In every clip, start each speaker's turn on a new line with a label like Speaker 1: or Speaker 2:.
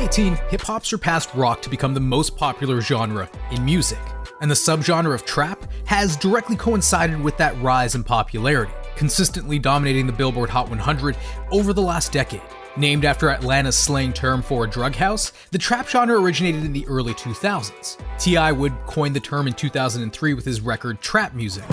Speaker 1: 2018, hip-hop surpassed rock to become the most popular genre in music, and the subgenre of trap has directly coincided with that rise in popularity, consistently dominating the Billboard Hot 100 over the last decade. Named after Atlanta's slang term for a drug house, the trap genre originated in the early 2000s. T.I. would coin the term in 2003 with his record Trap Muzik.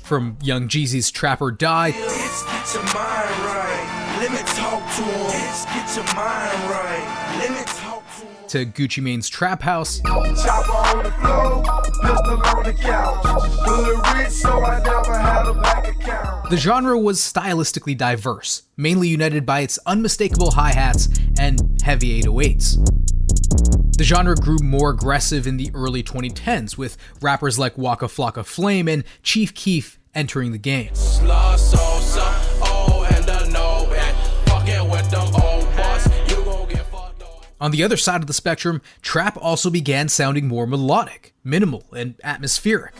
Speaker 1: From Young Jeezy's Trap or Die to Gucci Mane's Trap House, the genre was stylistically diverse, mainly united by its unmistakable hi-hats and heavy 808s. The genre grew more aggressive in the early 2010s, with rappers like Waka, Flocka, Flame, and Chief Keef entering the game. On the other side of the spectrum, trap also began sounding more melodic, minimal, and atmospheric.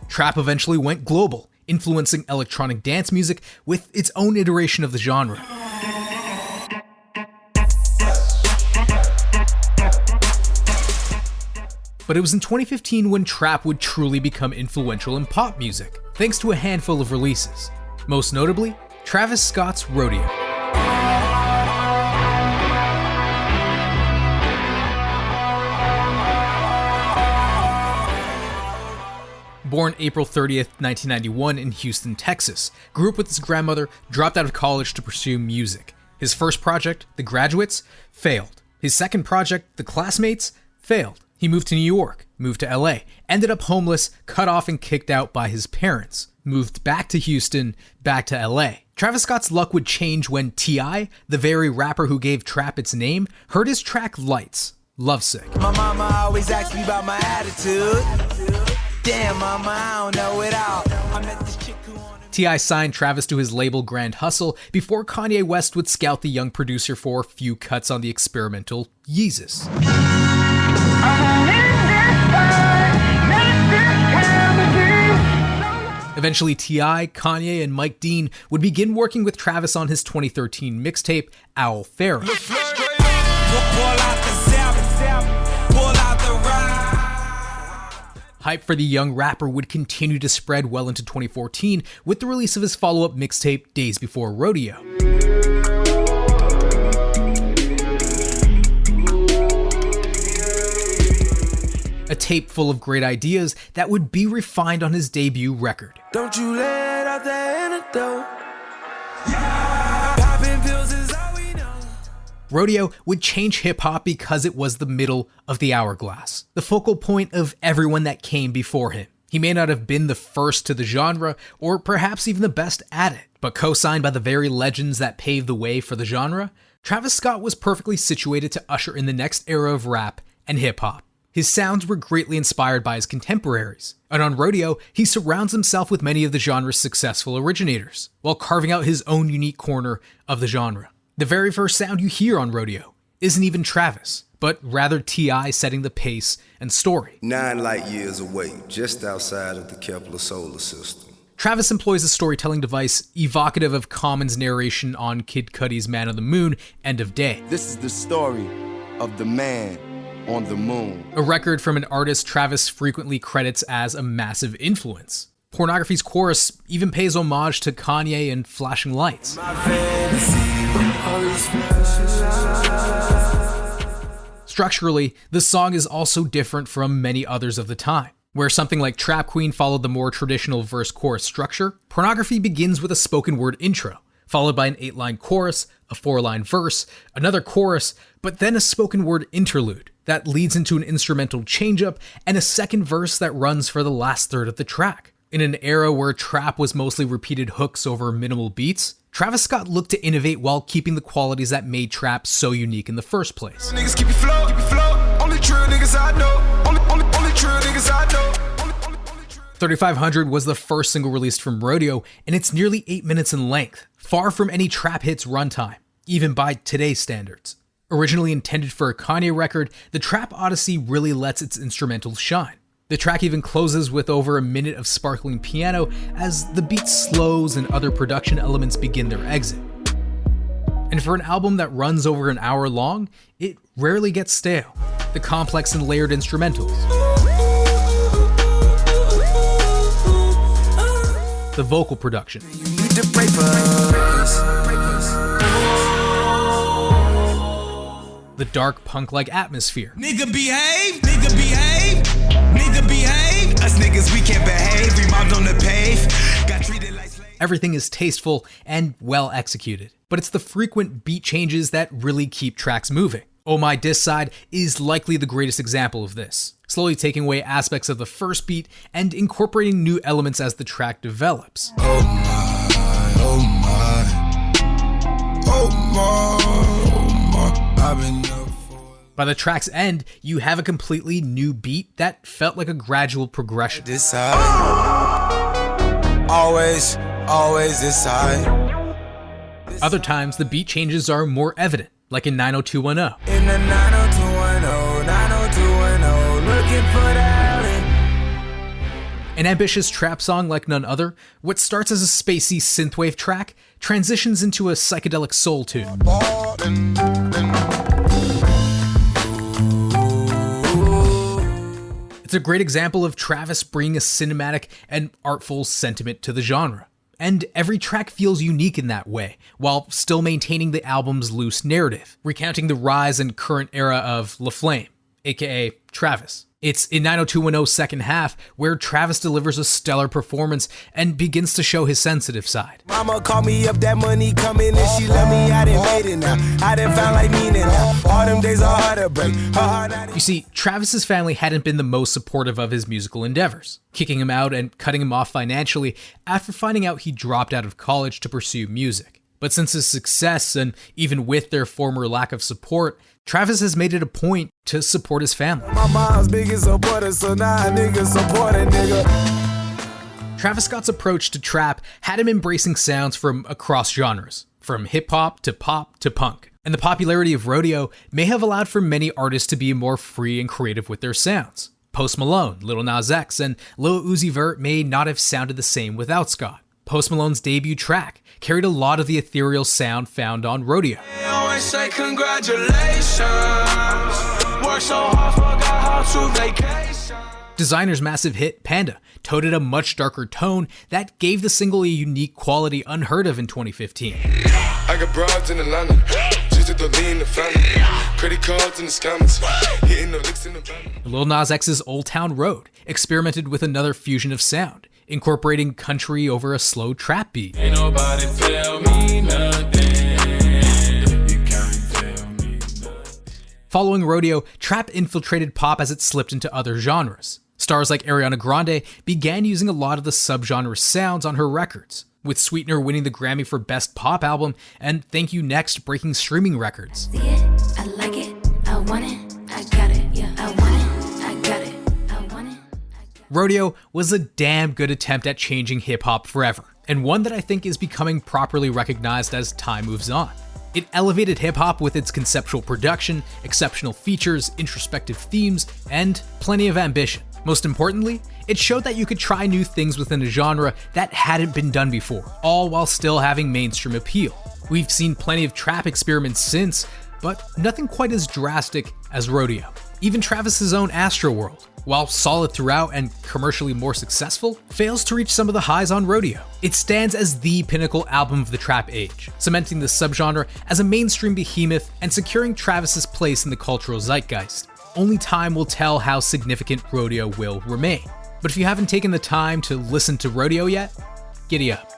Speaker 1: Trap eventually went global, influencing electronic dance music with its own iteration of the genre. But it was in 2015 when trap would truly become influential in pop music, thanks to a handful of releases. Most notably, Travis Scott's RODEO. Born April 30th, 1991 in Houston, Texas, grew up with his grandmother, dropped out of college to pursue music. His first project, The Graduates, failed. His second project, The Classmates, failed. He moved to New York, moved to LA, ended up homeless, cut off and kicked out by his parents, moved back to Houston, back to LA. Travis Scott's luck would change when T.I., the very rapper who gave trap its name, heard his track Lights, Lovesick.
Speaker 2: My mama always asked me about my attitude. Damn, mama, I don't know it all. I met this chick who wanted...
Speaker 1: T.I. signed Travis to his label Grand Hustle before Kanye West would scout the young producer for a few cuts on the experimental Yeezus. Eventually, T.I., Kanye, and Mike Dean would begin working with Travis on his 2013 mixtape, Owl Pharaoh. Hype for the young rapper would continue to spread well into 2014 with the release of his follow-up mixtape, Days Before Rodeo. A tape full of great ideas that would be refined on his debut record.
Speaker 2: Don't you let out the antidote. Popping pills is all we know.
Speaker 1: Rodeo would change hip-hop because it was the middle of the hourglass, the focal point of everyone that came before him. He may not have been the first to the genre, or perhaps even the best at it, but co-signed by the very legends that paved the way for the genre, Travis Scott was perfectly situated to usher in the next era of rap and hip-hop. His sounds were greatly inspired by his contemporaries, and on Rodeo, he surrounds himself with many of the genre's successful originators, while carving out his own unique corner of the genre. The very first sound you hear on Rodeo isn't even Travis, but rather T.I. setting the pace and story.
Speaker 3: 9 light years away, just outside of the Kepler solar system.
Speaker 1: Travis employs a storytelling device evocative of Common's narration on Kid Cudi's Man on the Moon, End of Day.
Speaker 4: This is the story of the man on the moon.
Speaker 1: A record from an artist Travis frequently credits as a massive influence. Pornography's chorus even pays homage to Kanye and Flashing Lights. Structurally, the song is also different from many others of the time. Where something like Trap Queen followed the more traditional verse-chorus structure, Pornography begins with a spoken word intro, followed by an 8-line chorus, a 4-line verse, another chorus, but then a spoken word interlude that leads into an instrumental change-up and a second verse that runs for the last third of the track. In an era where trap was mostly repeated hooks over minimal beats, Travis Scott looked to innovate while keeping the qualities that made trap so unique in the first place.
Speaker 2: Niggas keep it flow, only true niggas I know, only true niggas I know.
Speaker 1: 3500 was the first single released from Rodeo, and it's nearly 8 minutes in length, far from any trap hit's runtime, even by today's standards. Originally intended for a Kanye record, the Trap Odyssey really lets its instrumentals shine. The track even closes with over a minute of sparkling piano as the beat slows and other production elements begin their exit. And for an album that runs over an hour long, it rarely gets stale. The complex and layered instrumentals, the vocal production, the dark punk-like atmosphere.
Speaker 2: Nigga behave, nigga behave, nigga behave. Us niggas, we can't behave. We mobbed on the pave. Got treated like slaves.
Speaker 1: Everything is tasteful and well executed, but it's the frequent beat changes that really keep tracks moving. Oh My Diss Side is likely the greatest example of this, slowly taking away aspects of the first beat and incorporating new elements as the track develops.
Speaker 2: Oh my, oh my, oh my, I've been up for it.
Speaker 1: By the track's end, you have a completely new beat that felt like a gradual progression.
Speaker 2: This side, always this side.
Speaker 1: Other times, the beat changes are more evident, like in 90210.
Speaker 2: In the 90210, 90210, looking for that.
Speaker 1: An ambitious trap song like none other, what starts as a spacey synthwave track transitions into a psychedelic soul tune. It's a great example of Travis bringing a cinematic and artful sentiment to the genre. And every track feels unique in that way, while still maintaining the album's loose narrative, recounting the rise and current era of La Flame, aka Travis. It's in 90210's second half where Travis delivers a stellar performance and begins to show his sensitive side.
Speaker 2: Mama called me up, that money coming and she love me, I done made it now. I done found like meaning now. All them days are hard to break.
Speaker 1: You see, Travis's family hadn't been the most supportive of his musical endeavors, kicking him out and cutting him off financially after finding out he dropped out of college to pursue music. But since his success, and even with their former lack of support, Travis has made it a point to support his family.
Speaker 2: My mom's biggest supporter, so now a nigga support a nigga.
Speaker 1: Travis Scott's approach to trap had him embracing sounds from across genres, from hip-hop to pop to punk. And the popularity of Rodeo may have allowed for many artists to be more free and creative with their sounds. Post Malone, Lil Nas X, and Lil Uzi Vert may not have sounded the same without Scott. Post Malone's debut track carried a lot of the ethereal sound found on Rodeo.
Speaker 2: They always say congratulations. Work so hard, forgot how to vacation.
Speaker 1: Designer's massive hit, Panda, toted a much darker tone that gave the single a unique quality unheard of in 2015.
Speaker 5: I got broads in Atlanta, just to the lean the family, credit cards in the scammers, hitting the licks in the van.
Speaker 1: Lil Nas X's Old Town Road experimented with another fusion of sound, incorporating country over a slow trap beat.
Speaker 5: Ain't nobody tell me nothing. You can't tell me nothing.
Speaker 1: Following Rodeo, trap infiltrated pop as it slipped into other genres. Stars like Ariana Grande began using a lot of the subgenre sounds on her records, with Sweetener winning the Grammy for Best Pop Album and Thank You Next breaking streaming records.
Speaker 6: See it, I like it, I want it, I got it, yeah, I want it, I got it, I want it.
Speaker 1: Rodeo was a damn good attempt at changing hip-hop forever, and one that I think is becoming properly recognized as time moves on. It elevated hip-hop with its conceptual production, exceptional features, introspective themes, and plenty of ambition. Most importantly, it showed that you could try new things within a genre that hadn't been done before, all while still having mainstream appeal. We've seen plenty of trap experiments since, but nothing quite as drastic as Rodeo. Even Travis's own Astroworld, while solid throughout and commercially more successful, fails to reach some of the highs on Rodeo. It stands as the pinnacle album of the trap age, cementing the subgenre as a mainstream behemoth and securing Travis's place in the cultural zeitgeist. Only time will tell how significant Rodeo will remain. But if you haven't taken the time to listen to Rodeo yet, giddy up.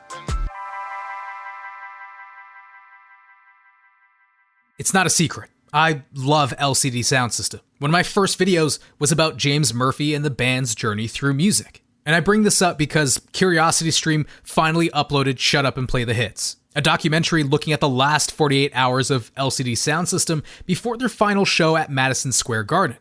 Speaker 1: It's not a secret. I love LCD Soundsystem. One of my first videos was about James Murphy and the band's journey through music. And I bring this up because CuriosityStream finally uploaded Shut Up and Play the Hits, a documentary looking at the last 48 hours of LCD Soundsystem before their final show at Madison Square Garden.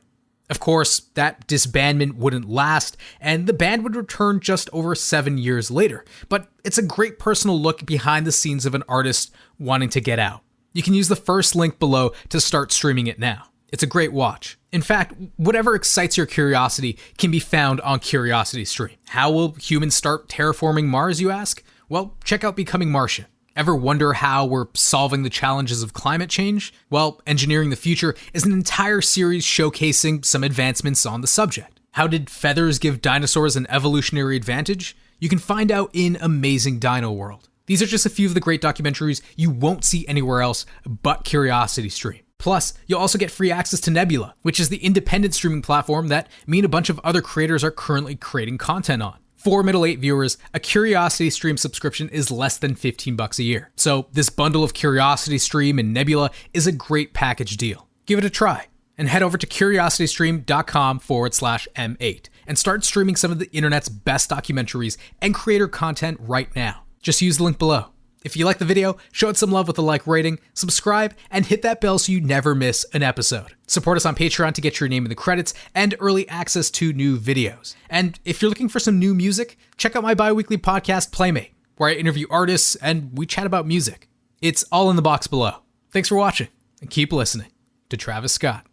Speaker 1: Of course, that disbandment wouldn't last, and the band would return just over 7 years later, but it's a great personal look behind the scenes of an artist wanting to get out. You can use the first link below to start streaming it now. It's a great watch. In fact, whatever excites your curiosity can be found on CuriosityStream. How will humans start terraforming Mars, you ask? Well, check out Becoming Martian. Ever wonder how we're solving the challenges of climate change? Well, Engineering the Future is an entire series showcasing some advancements on the subject. How did feathers give dinosaurs an evolutionary advantage? You can find out in Amazing Dino World. These are just a few of the great documentaries you won't see anywhere else but CuriosityStream. Plus, you'll also get free access to Nebula, which is the independent streaming platform that me and a bunch of other creators are currently creating content on. For Middle 8 viewers, a CuriosityStream subscription is less than $15 a year. So this bundle of CuriosityStream and Nebula is a great package deal. Give it a try and head over to curiositystream.com/M8 and start streaming some of the internet's best documentaries and creator content right now. Just use the link below. If you like the video, show it some love with a like rating, subscribe, and hit that bell so you never miss an episode. Support us on Patreon to get your name in the credits and early access to new videos. And if you're looking for some new music, check out my bi-weekly podcast, Playmate, where I interview artists and we chat about music. It's all in the box below. Thanks for watching, and keep listening to Travis Scott.